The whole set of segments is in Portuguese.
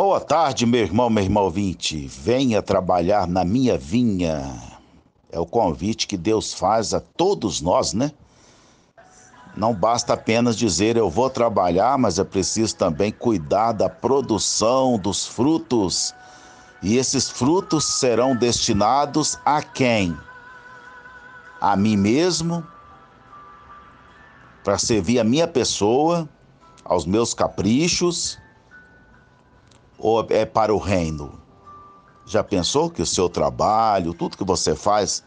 Boa tarde, meu irmão ouvinte. Venha trabalhar na minha vinha. É o convite que Deus faz a todos nós, né? Não basta apenas dizer eu vou trabalhar, mas é preciso também cuidar da produção dos frutos. E esses frutos serão destinados a quem? A mim mesmo, para servir a minha pessoa, aos meus caprichos, ou é para o reino? Já pensou que o seu trabalho, tudo que você faz,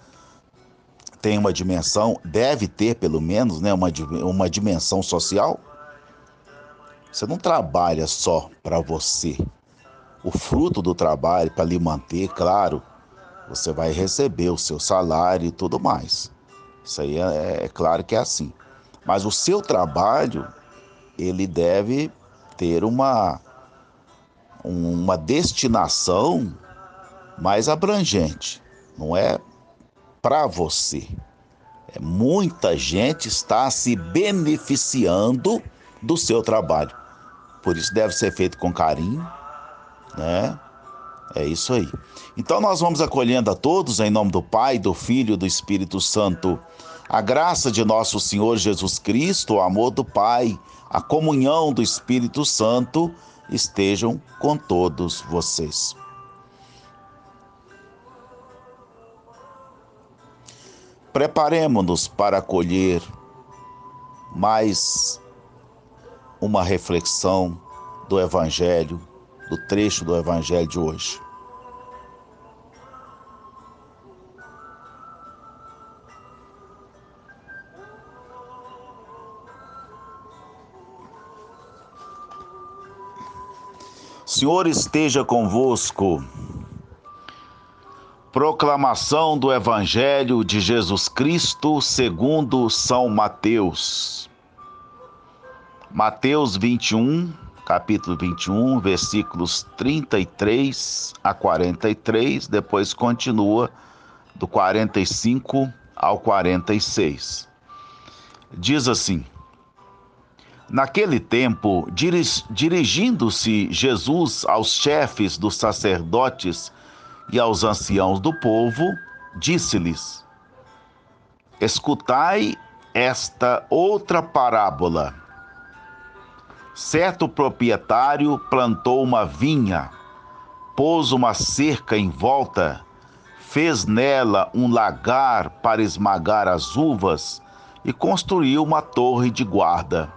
tem uma dimensão, deve ter pelo menos, né, uma dimensão social? Você não trabalha só para você. O fruto do trabalho, para lhe manter, claro, você vai receber o seu salário e tudo mais. Isso aí é claro que é assim. Mas o seu trabalho, ele deve ter uma destinação mais abrangente. Não é para você. Muita gente está se beneficiando do seu trabalho. Por isso deve ser feito com carinho, né? É isso aí. Então nós vamos acolhendo a todos em nome do Pai, do Filho e do Espírito Santo. A graça de nosso Senhor Jesus Cristo, o amor do Pai, a comunhão do Espírito Santo estejam com todos vocês. Preparemo-nos para acolher mais uma reflexão do Evangelho, do trecho do Evangelho de hoje. O Senhor esteja convosco. Proclamação do Evangelho de Jesus Cristo segundo São Mateus. Mateus 21, capítulo 21, versículos 33 a 43, depois continua do 45 ao 46. Diz assim: Naquele tempo, dirigindo-se Jesus aos chefes dos sacerdotes e aos anciãos do povo, disse-lhes: Escutai esta outra parábola. Certo proprietário plantou uma vinha, pôs uma cerca em volta, fez nela um lagar para esmagar as uvas e construiu uma torre de guarda.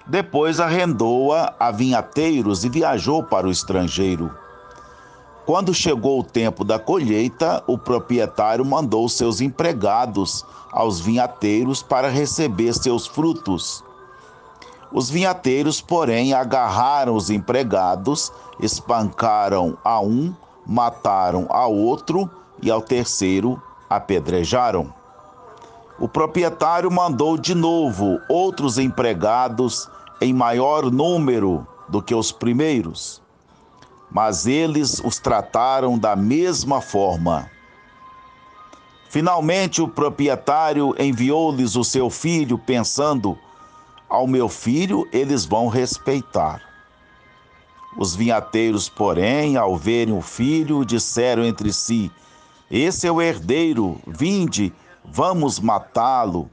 Depois arrendou-a a vinhateiros e viajou para o estrangeiro. Quando chegou o tempo da colheita, o proprietário mandou seus empregados aos vinhateiros para receber seus frutos. Os vinhateiros, porém, agarraram os empregados, espancaram a um, mataram ao outro e ao terceiro apedrejaram. O proprietário mandou de novo outros empregados em maior número do que os primeiros, mas eles os trataram da mesma forma. Finalmente o proprietário enviou-lhes o seu filho, pensando: ao meu filho eles vão respeitar. Os vinhateiros, porém, ao verem o filho, disseram entre si: esse é o herdeiro, vinde, vamos matá-lo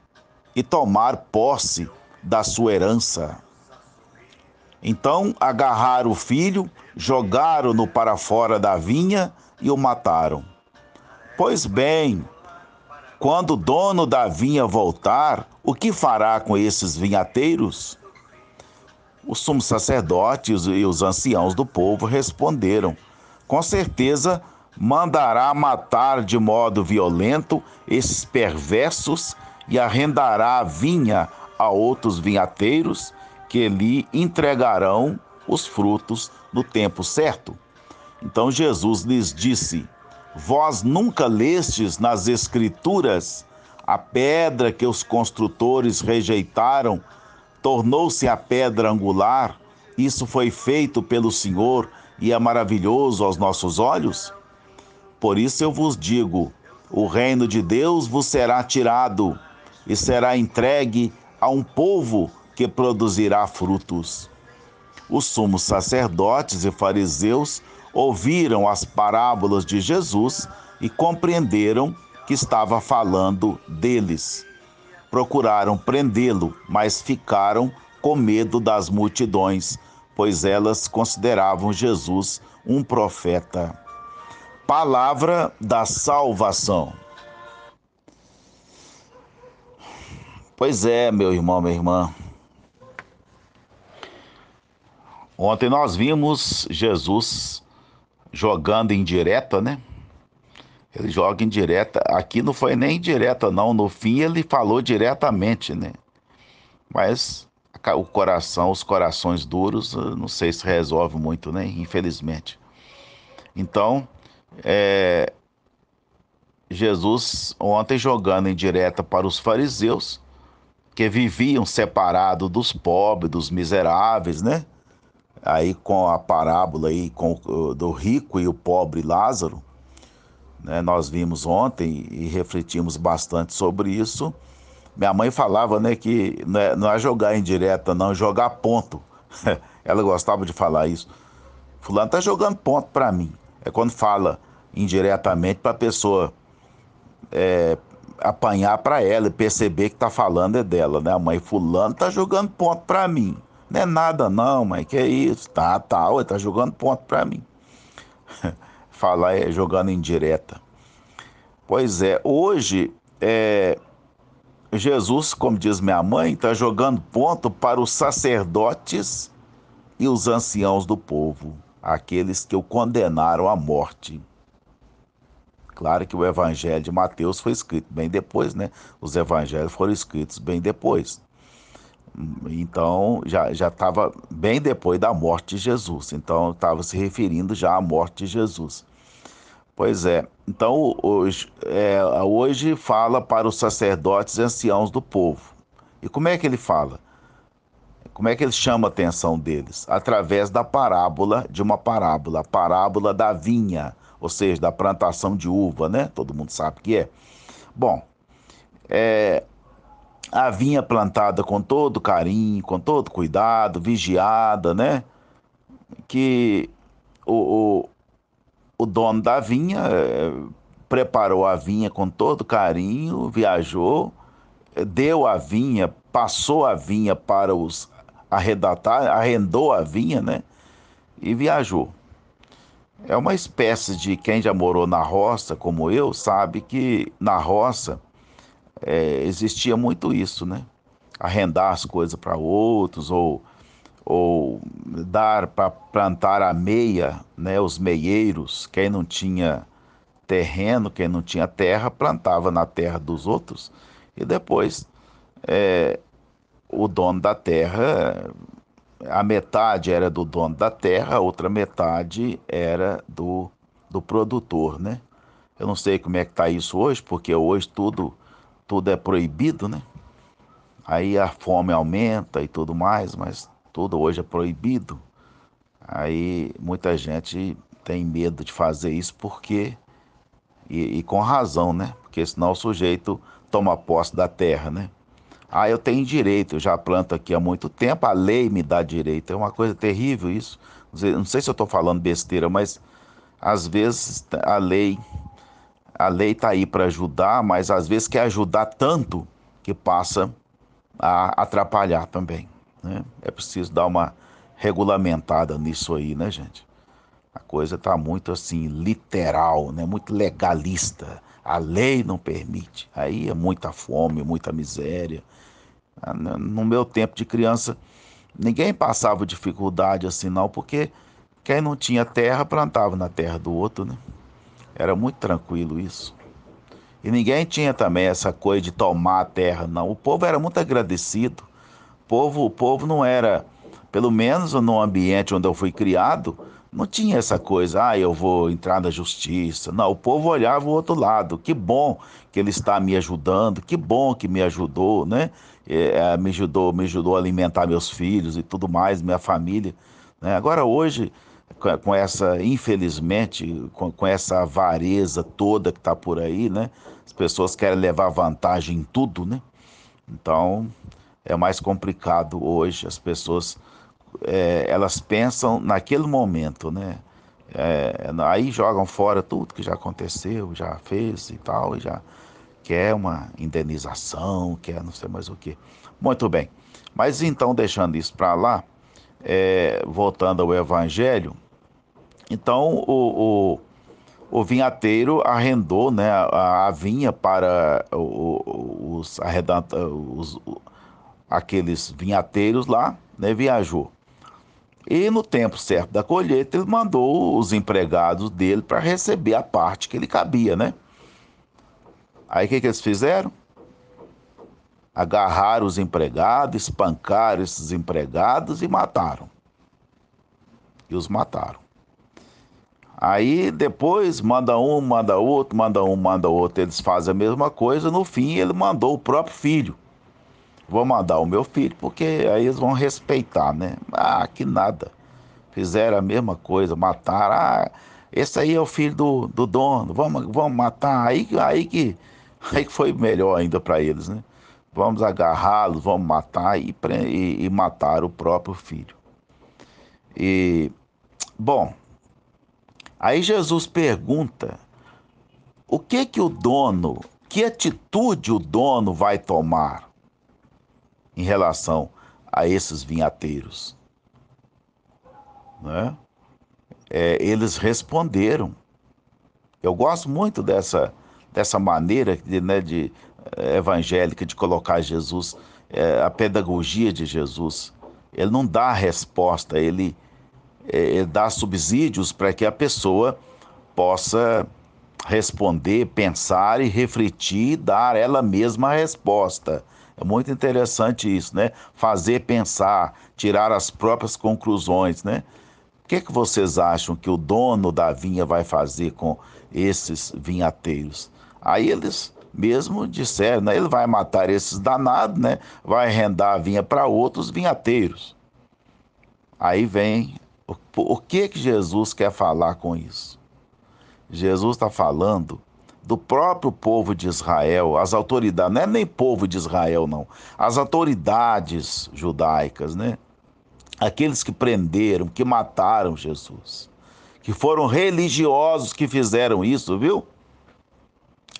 e tomar posse da sua herança. Então agarraram o filho, jogaram-no para fora da vinha e o mataram. Pois bem, quando o dono da vinha voltar, o que fará com esses vinhateiros? Os sumos sacerdotes e os anciãos do povo responderam: com certeza mandará matar de modo violento esses perversos e arrendará a vinha a outros vinhateiros que lhe entregarão os frutos no tempo certo. Então Jesus lhes disse: vós nunca lestes nas Escrituras: a pedra que os construtores rejeitaram tornou-se a pedra angular? Isso foi feito pelo Senhor e é maravilhoso aos nossos olhos? Por isso eu vos digo: o reino de Deus vos será tirado e será entregue a um povo que produzirá frutos. Os sumos sacerdotes e fariseus ouviram as parábolas de Jesus e compreenderam que estava falando deles. Procuraram prendê-lo, mas ficaram com medo das multidões, pois elas consideravam Jesus um profeta. Palavra da salvação. Pois é, meu irmão, minha irmã. Ontem nós vimos Jesus jogando em direta, né? Ele joga em direta. Aqui não foi nem direta, não. No fim ele falou diretamente, né? Mas o coração, os corações duros, não sei se resolve muito, né? Infelizmente. Então, Jesus ontem jogando em direta para os fariseus, que viviam separados dos pobres, dos miseráveis, né? Aí com a parábola aí do rico e o pobre Lázaro, né? Nós vimos ontem e refletimos bastante sobre isso. Minha mãe falava, né, que não é jogar em direta, não, é jogar ponto. Ela gostava de falar isso. Fulano tá jogando ponto para mim. É quando fala indiretamente para a pessoa apanhar para ela e perceber que tá falando é dela, né? A mãe, fulano tá jogando ponto para mim. Não é nada não, mãe, que é isso? Tá, ele tá jogando ponto para mim. Falar é jogando em direta. Pois é, hoje Jesus, como diz minha mãe, está jogando ponto para os sacerdotes e os anciãos do povo, aqueles que o condenaram à morte. Claro que o evangelho de Mateus foi escrito bem depois, né? Os evangelhos foram escritos bem depois. Então, já estava bem depois da morte de Jesus. Então, estava se referindo já à morte de Jesus. Pois é. Então, hoje fala para os sacerdotes e anciãos do povo. E como é que ele fala? Como é que ele chama a atenção deles? Através da parábola, de uma parábola, a parábola da vinha, ou seja, da plantação de uva, né? Todo mundo sabe que é. Bom, a vinha plantada com todo carinho, com todo cuidado, vigiada, né? Que o, o, o dono da vinha preparou a vinha com todo carinho, viajou, deu a vinha, passou a vinha para os arrendatários, arrendou a vinha, né? E viajou. É uma espécie de quem já morou na roça, como eu, sabe que na roça existia muito isso, né? Arrendar as coisas para outros ou dar para plantar a meia, né? Os meieiros, quem não tinha terreno, quem não tinha terra, plantava na terra dos outros e depois o dono da terra, a metade era do dono da terra, a outra metade era do produtor, né? Eu não sei como é que tá isso hoje, porque hoje tudo é proibido, né? Aí a fome aumenta e tudo mais, mas tudo hoje é proibido. Aí muita gente tem medo de fazer isso porque e com razão, né? Porque senão o sujeito toma posse da terra, né? Ah, eu tenho direito, eu já planto aqui há muito tempo, a lei me dá direito. É uma coisa terrível isso. Não sei se eu estou falando besteira, mas às vezes a lei está aí para ajudar, mas às vezes quer ajudar tanto que passa a atrapalhar também, né? É preciso dar uma regulamentada nisso aí, né, gente? A coisa está muito assim, literal, né? Muito legalista. A lei não permite. Aí é muita fome, muita miséria. No meu tempo de criança, ninguém passava dificuldade assim, não, porque quem não tinha terra plantava na terra do outro, né? Era muito tranquilo isso. E ninguém tinha também essa coisa de tomar a terra, não. O povo era muito agradecido. O povo não era, pelo menos no ambiente onde eu fui criado, não tinha essa coisa, eu vou entrar na justiça. Não, o povo olhava o outro lado. Que bom que ele está me ajudando, que bom que me ajudou, né? Me ajudou a alimentar meus filhos e tudo mais, minha família, né? Agora hoje, com essa, infelizmente, com essa avareza toda que está por aí, né? As pessoas querem levar vantagem em tudo, né? Então, é mais complicado hoje as pessoas elas pensam naquele momento, né? Aí jogam fora tudo que já aconteceu, já fez e tal, e já quer uma indenização, quer não sei mais o que. Muito bem. Mas então, deixando isso para lá, voltando ao Evangelho, então o vinhateiro arrendou, né, a vinha para aqueles vinhateiros lá, né, viajou. E no tempo certo da colheita, ele mandou os empregados dele para receber a parte que ele cabia, né? Aí o que eles fizeram? Agarraram os empregados, espancaram esses empregados e mataram. E os mataram. Aí depois manda um, manda outro, manda um, manda outro. Eles fazem a mesma coisa. No fim, ele mandou o próprio filho. Vou mandar o meu filho, porque aí eles vão respeitar, né? Ah, que nada. Fizeram a mesma coisa, mataram. Ah, esse aí é o filho do dono, vamos matar. Aí que foi melhor ainda para eles, né? Vamos agarrá-los, vamos matar e matar o próprio filho. E, bom, aí Jesus pergunta o que o dono, que atitude o dono vai tomar em relação a esses vinhateiros, né? Eles responderam. Eu gosto muito dessa maneira evangélica de colocar Jesus, a pedagogia de Jesus. Ele não dá a resposta, ele dá subsídios para que a pessoa possa responder, pensar e refletir e dar ela mesma a resposta. É muito interessante isso, né? Fazer pensar, tirar as próprias conclusões, né? O que vocês acham que o dono da vinha vai fazer com esses vinhateiros? Aí eles mesmo disseram, né? Ele vai matar esses danados, né? Vai arrendar a vinha para outros vinhateiros. Aí vem, o que Jesus quer falar com isso? Jesus está falando do próprio povo de Israel, as autoridades, não é nem povo de Israel, não, as autoridades judaicas, né? Aqueles que prenderam, que mataram Jesus, que foram religiosos que fizeram isso, viu?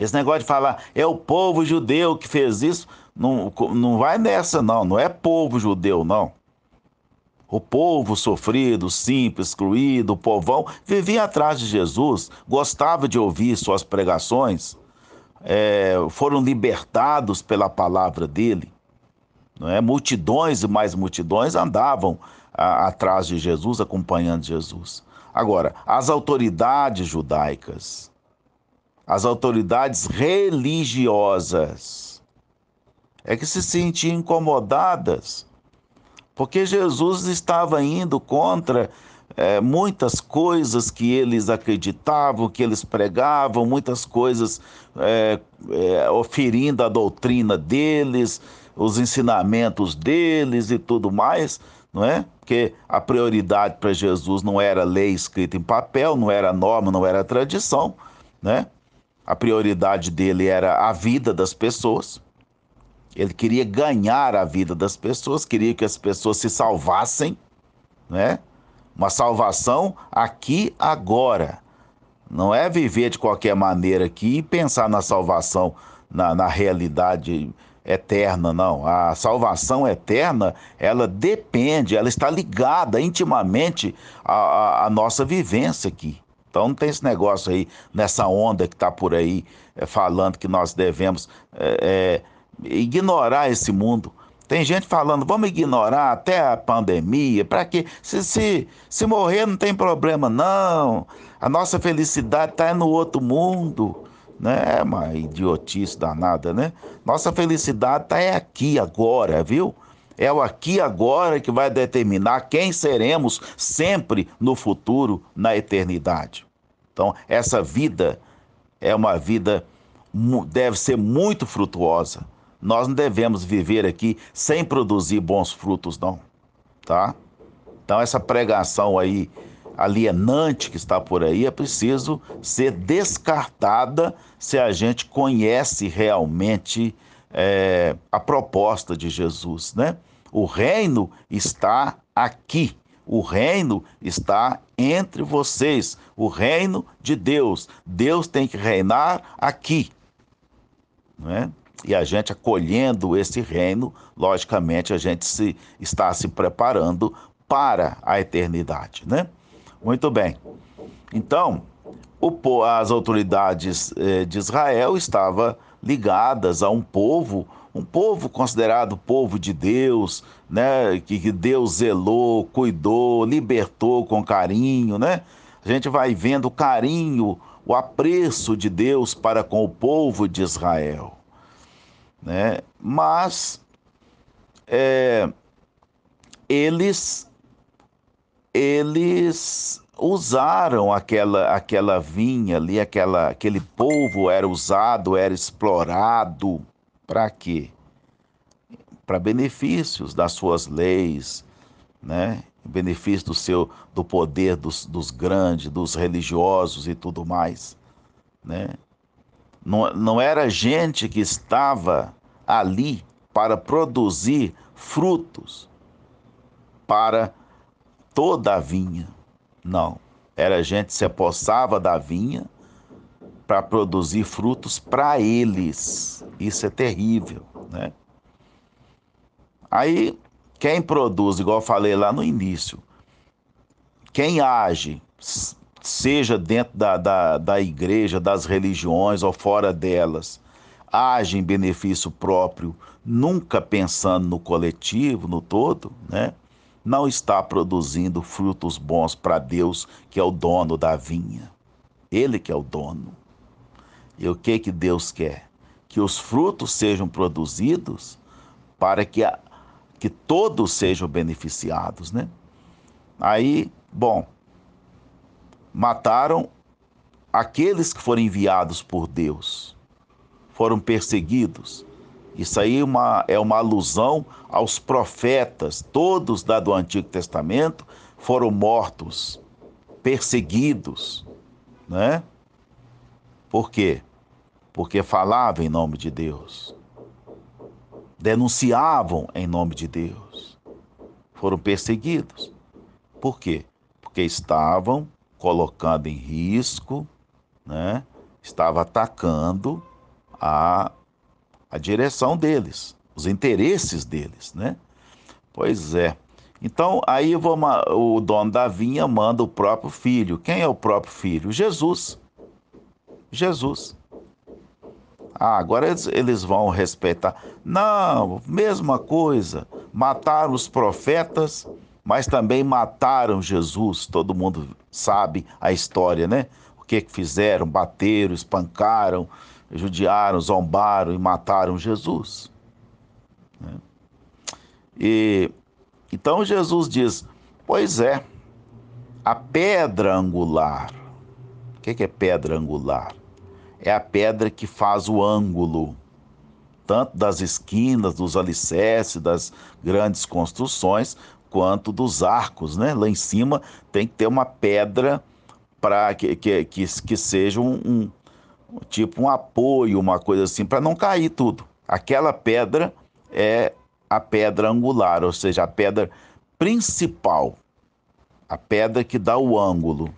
Esse negócio de falar, é o povo judeu que fez isso, não vai nessa, não, não é povo judeu, não. O povo sofrido, simples, excluído, o povão, vivia atrás de Jesus, gostava de ouvir suas pregações, foram libertados pela palavra dele. Não é? Multidões e mais multidões andavam atrás de Jesus, acompanhando Jesus. Agora, as autoridades judaicas, as autoridades religiosas, é que se sentiam incomodadas, porque Jesus estava indo contra muitas coisas que eles acreditavam, que eles pregavam, muitas coisas oferindo a doutrina deles, os ensinamentos deles e tudo mais, não é? Porque a prioridade para Jesus não era lei escrita em papel, não era norma, não era tradição, né? A prioridade dele era a vida das pessoas. Ele queria ganhar a vida das pessoas, queria que as pessoas se salvassem, né? Uma salvação aqui, agora. Não é viver de qualquer maneira aqui e pensar na salvação, na realidade eterna, não. A salvação eterna, ela depende, ela está ligada intimamente à nossa vivência aqui. Então não tem esse negócio aí, nessa onda que está por aí, falando que nós devemos ignorar esse mundo. Tem gente falando, vamos ignorar até a pandemia, para quê? Se morrer não tem problema, não. A nossa felicidade está no outro mundo, né? É uma idiotice danada, né? Nossa felicidade está aqui agora, viu? É o aqui agora que vai determinar quem seremos sempre no futuro, na eternidade. Então, essa vida é uma vida, deve ser muito frutuosa. Nós não devemos viver aqui sem produzir bons frutos, não, tá? Então, essa pregação aí alienante que está por aí é preciso ser descartada se a gente conhece realmente a proposta de Jesus, né? O reino está aqui. O reino está entre vocês. O reino de Deus. Deus tem que reinar aqui, não é? E a gente acolhendo esse reino, logicamente a gente está se preparando para a eternidade, né? Muito bem. Então, as autoridades de Israel estavam ligadas a um povo considerado povo de Deus, né? Que Deus zelou, cuidou, libertou com carinho, né? A gente vai vendo o carinho, o apreço de Deus para com o povo de Israel, né? Mas eles usaram aquela vinha ali, aquele povo era usado, era explorado. Para quê? Para benefícios das suas leis, né? Benefício do poder dos grandes, dos religiosos e tudo mais, né? Não era gente que estava ali para produzir frutos para toda a vinha. Não. Era gente que se apossava da vinha para produzir frutos para eles. Isso é terrível, né? Aí, quem produz, igual eu falei lá no início, quem age, seja dentro da igreja, das religiões ou fora delas, age em benefício próprio, nunca pensando no coletivo, no todo, né? Não está produzindo frutos bons para Deus, que é o dono da vinha. Ele que é o dono. E o que Deus quer? Que os frutos sejam produzidos para que todos sejam beneficiados, né? Aí, bom, mataram aqueles que foram enviados por Deus, foram perseguidos. Isso aí é uma alusão aos profetas, todos do Antigo Testamento foram mortos, perseguidos, né? Por quê? Porque falavam em nome de Deus, denunciavam em nome de Deus, foram perseguidos. Por quê? Porque estavam colocando em risco, né? Estava atacando a direção deles, os interesses deles, né? Pois é. Então, aí o dono da vinha manda o próprio filho. Quem é o próprio filho? Jesus. Jesus. Ah, agora eles vão respeitar. Não, mesma coisa. Mataram os profetas, mas também mataram Jesus. Todo mundo sabe a história, né? O que fizeram? Bateram, espancaram, judiaram, zombaram e mataram Jesus. E então Jesus diz: pois é, a pedra angular. O que é pedra angular? É a pedra que faz o ângulo, tanto das esquinas, dos alicerces, das grandes construções, quanto dos arcos, né? Lá em cima tem que ter uma pedra para que seja tipo um apoio, uma coisa assim, para não cair tudo. Aquela pedra é a pedra angular, ou seja, a pedra principal, a pedra que dá o ângulo.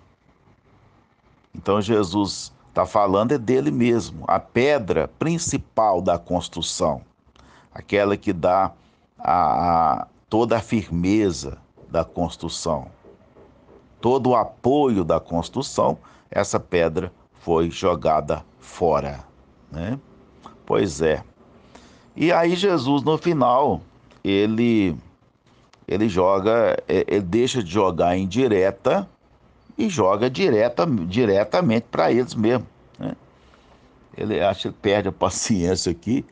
Então Jesus está falando é dele mesmo, a pedra principal da construção, aquela que dá toda a firmeza da construção, todo o apoio da construção. Essa pedra foi jogada fora, né? Pois é. E aí Jesus no final ele joga, ele deixa de jogar em direta e joga diretamente para eles mesmo, né? Ele acha que perde a paciência aqui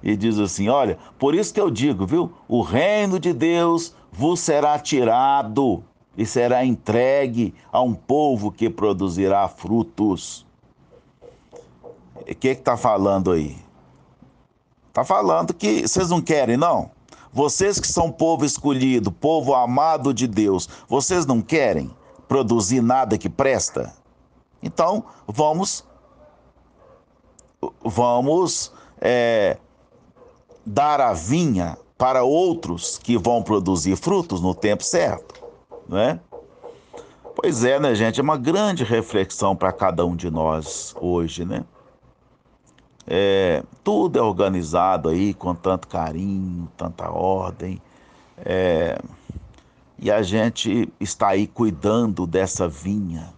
e diz assim: olha, por isso que eu digo, viu? O reino de Deus vos será tirado e será entregue a um povo que produzirá frutos. O que está falando aí? Está falando que vocês não querem, não? Vocês que são povo escolhido, povo amado de Deus, vocês não querem produzir nada que presta? Então, vamos dar a vinha para outros que vão produzir frutos no tempo certo, não é? Pois é, né, gente? É uma grande reflexão para cada um de nós hoje, né? Tudo é organizado aí com tanto carinho, tanta ordem, e a gente está aí cuidando dessa vinha.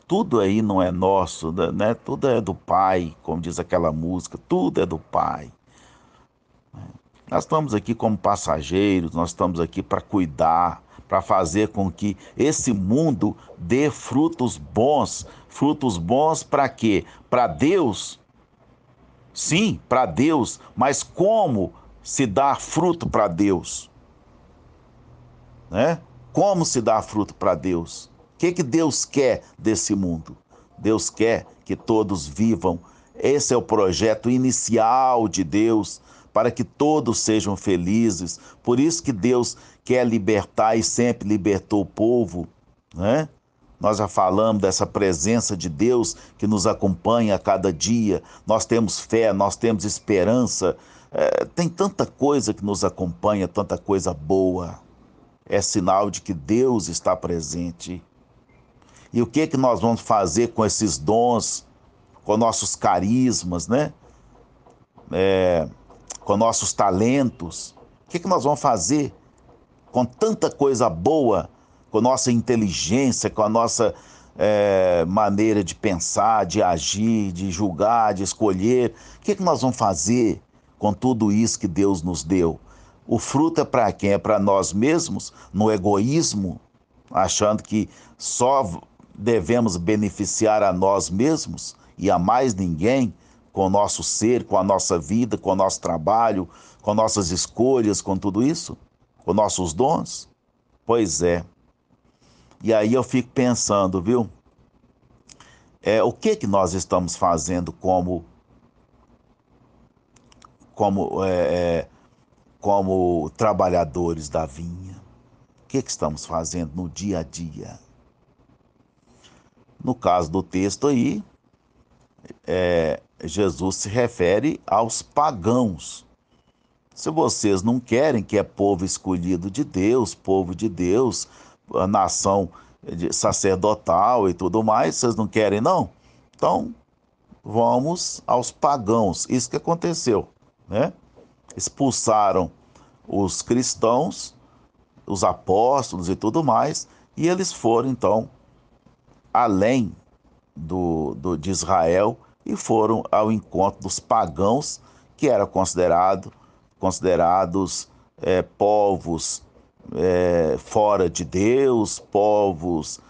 Tudo aí não é nosso, né? Tudo é do Pai, como diz aquela música, tudo é do Pai. Nós estamos aqui como passageiros, nós estamos aqui para cuidar, para fazer com que esse mundo dê frutos bons. Frutos bons para quê? Para Deus. Sim, para Deus, mas como se dá fruto para Deus? Né? Como se dá fruto para Deus? O que Deus quer desse mundo? Deus quer que todos vivam. Esse é o projeto inicial de Deus, para que todos sejam felizes. Por isso que Deus quer libertar e sempre libertou o povo, né? Nós já falamos dessa presença de Deus que nos acompanha a cada dia. Nós temos fé, nós temos esperança. Tem tanta coisa que nos acompanha, tanta coisa boa. É sinal de que Deus está presente. E o que nós vamos fazer com esses dons, com nossos carismas, né? Com nossos talentos? O que nós vamos fazer com tanta coisa boa, com nossa inteligência, com a nossa maneira de pensar, de agir, de julgar, de escolher? O que nós vamos fazer com tudo isso que Deus nos deu? O fruto é para quem? É para nós mesmos, no egoísmo, achando que só devemos beneficiar a nós mesmos e a mais ninguém, com o nosso ser, com a nossa vida, com o nosso trabalho, com nossas escolhas, com tudo isso, com nossos dons? Pois é. E aí eu fico pensando, viu? O que nós estamos fazendo como trabalhadores da vinha? O que estamos fazendo no dia a dia? No caso do texto aí, Jesus se refere aos pagãos. Se vocês não querem, que é povo escolhido de Deus, povo de Deus, a nação sacerdotal e tudo mais, vocês não querem, não? Então, vamos aos pagãos. Isso que aconteceu, né? Expulsaram os cristãos, os apóstolos e tudo mais, e eles foram, então, além de Israel e foram ao encontro dos pagãos, que eram considerados povos fora de Deus, povos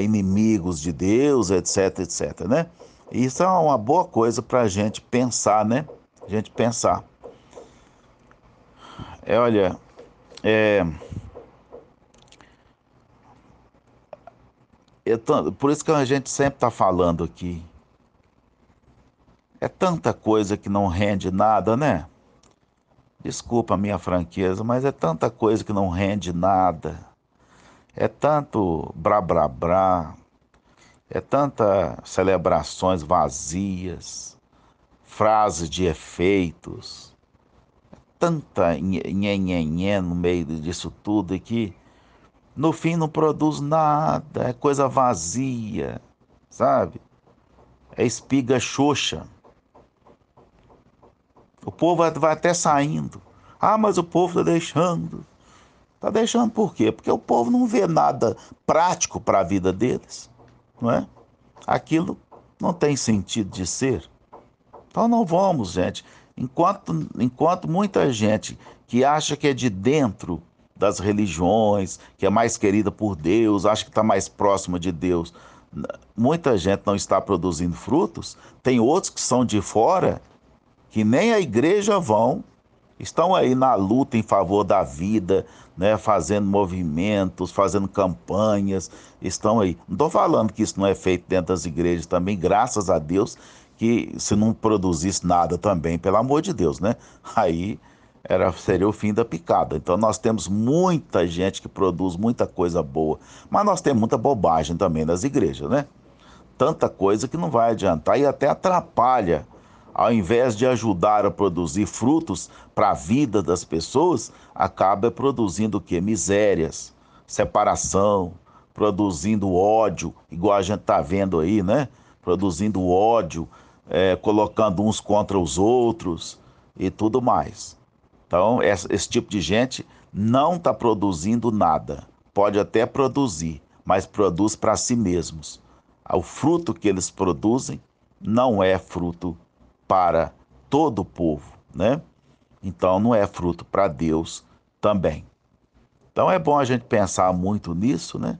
inimigos de Deus, etc, etc, né? Isso é uma boa coisa para a gente pensar, né? A gente pensar. Olha, por isso que a gente sempre está falando aqui. É tanta coisa que não rende nada, né? Desculpa a minha franqueza, mas é tanta coisa que não rende nada. É tanto brá brá brá, é tanta celebrações vazias, frases de efeitos, tanta nhenhenhé no meio disso tudo e que no fim não produz nada, é coisa vazia, sabe? É espiga xoxa. O povo vai até saindo. Ah, mas o povo está deixando. Está deixando por quê? Porque o povo não vê nada prático para a vida deles, não é? Aquilo não tem sentido de ser. Então não vamos, gente. Enquanto muita gente que acha que é de dentro das religiões, que é mais querida por Deus, acha que está mais próxima de Deus, muita gente não está produzindo frutos, tem outros que são de fora, que nem a igreja vão, estão aí na luta em favor da vida, né, fazendo movimentos, fazendo campanhas, estão aí. Não estou falando que isso não é feito dentro das igrejas também, graças a Deus, que se não produzisse nada também, pelo amor de Deus, né? Aí seria o fim da picada. Então nós temos muita gente que produz muita coisa boa, mas nós temos muita bobagem também nas igrejas, né? Tanta coisa que não vai adiantar e até atrapalha ao invés de ajudar a produzir frutos para a vida das pessoas, acaba produzindo o quê? Misérias, separação, produzindo ódio, igual a gente está vendo aí, né? Produzindo ódio, colocando uns contra os outros e tudo mais. Então, esse tipo de gente não está produzindo nada. Pode até produzir, mas produz para si mesmos. O fruto que eles produzem não é fruto para todo o povo, né? Então, não é fruto para Deus também. Então, é bom a gente pensar muito nisso, né?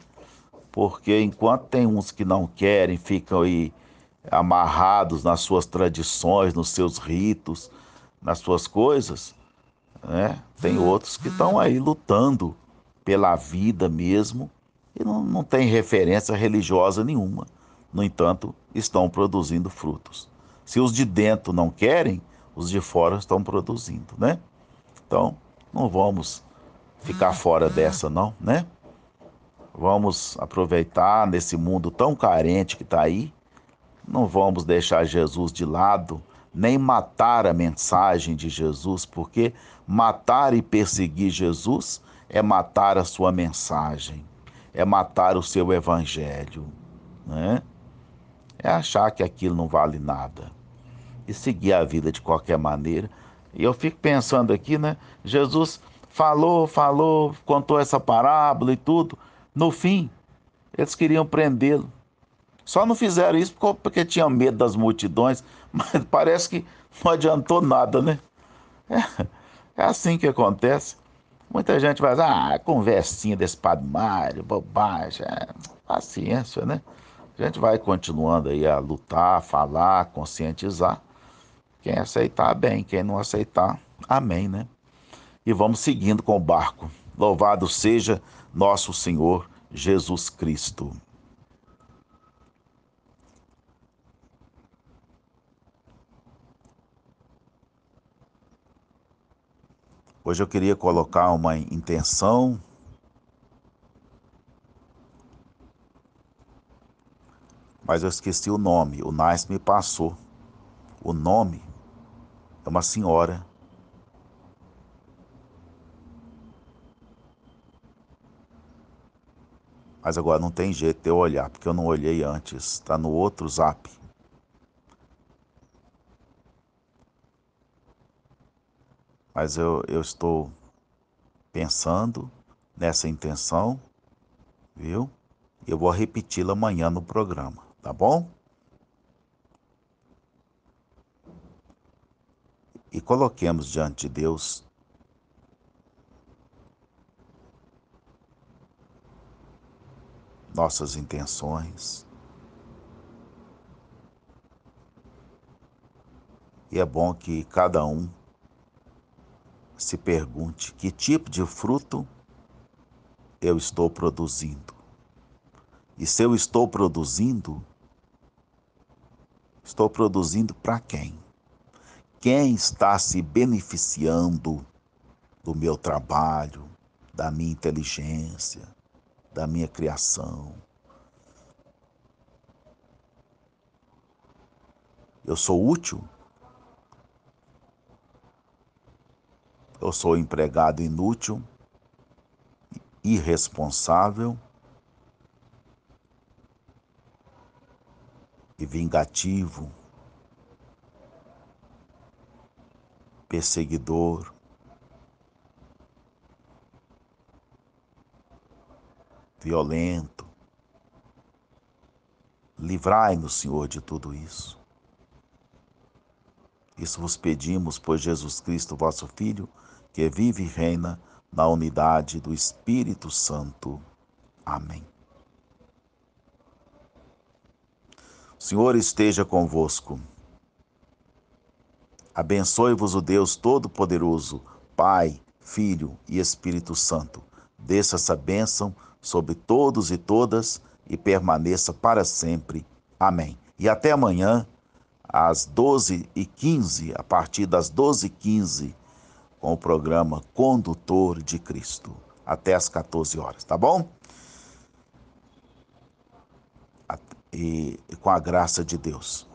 Porque enquanto tem uns que não querem, ficam aí amarrados nas suas tradições, nos seus ritos, nas suas coisas, né? Tem outros que estão aí lutando pela vida mesmo e não tem referência religiosa nenhuma. No entanto, estão produzindo frutos. Se os de dentro não querem, os de fora estão produzindo, né? Então, não vamos ficar fora dessa não, né? Vamos aproveitar nesse mundo tão carente que está aí. Não vamos deixar Jesus de lado, nem matar a mensagem de Jesus, porque matar e perseguir Jesus é matar a sua mensagem, é matar o seu evangelho, né? É achar que aquilo não vale nada e seguir a vida de qualquer maneira. E eu fico pensando aqui, né? Jesus falou, contou essa parábola e tudo. No fim, eles queriam prendê-lo. Só não fizeram isso porque tinham medo das multidões, mas parece que não adiantou nada, né? É assim que acontece. Muita gente vai dizer, conversinha desse Padre Mário, bobagem. Paciência, né? A gente vai continuando aí a lutar, falar, conscientizar. Quem aceitar, bem. Quem não aceitar, amém, né? E vamos seguindo com o barco. Louvado seja nosso Senhor Jesus Cristo. Hoje eu queria colocar uma intenção, mas eu esqueci o nome. O Nais me passou. O nome é uma senhora. Mas agora não tem jeito de eu olhar, porque eu não olhei antes. Está no outro zap. Mas eu estou pensando nessa intenção, viu? Eu vou repeti-la amanhã no programa, tá bom? E coloquemos diante de Deus nossas intenções. E é bom que cada um se pergunte que tipo de fruto eu estou produzindo. E se eu estou produzindo para quem? Quem está se beneficiando do meu trabalho, da minha inteligência, da minha criação? Eu sou útil? Eu sou empregado inútil, irresponsável e vingativo, perseguidor, violento? Livrai-nos, Senhor, de tudo isso. Isso vos pedimos por Jesus Cristo, vosso Filho, que vive e reina na unidade do Espírito Santo. Amém. O Senhor esteja convosco. Abençoe-vos o Deus Todo-Poderoso, Pai, Filho e Espírito Santo. Desça essa bênção sobre todos e todas e permaneça para sempre. Amém. E até amanhã, às 12h15, a partir das 12h15, com o programa Condutor de Cristo, até às 14 horas, tá bom? E com a graça de Deus.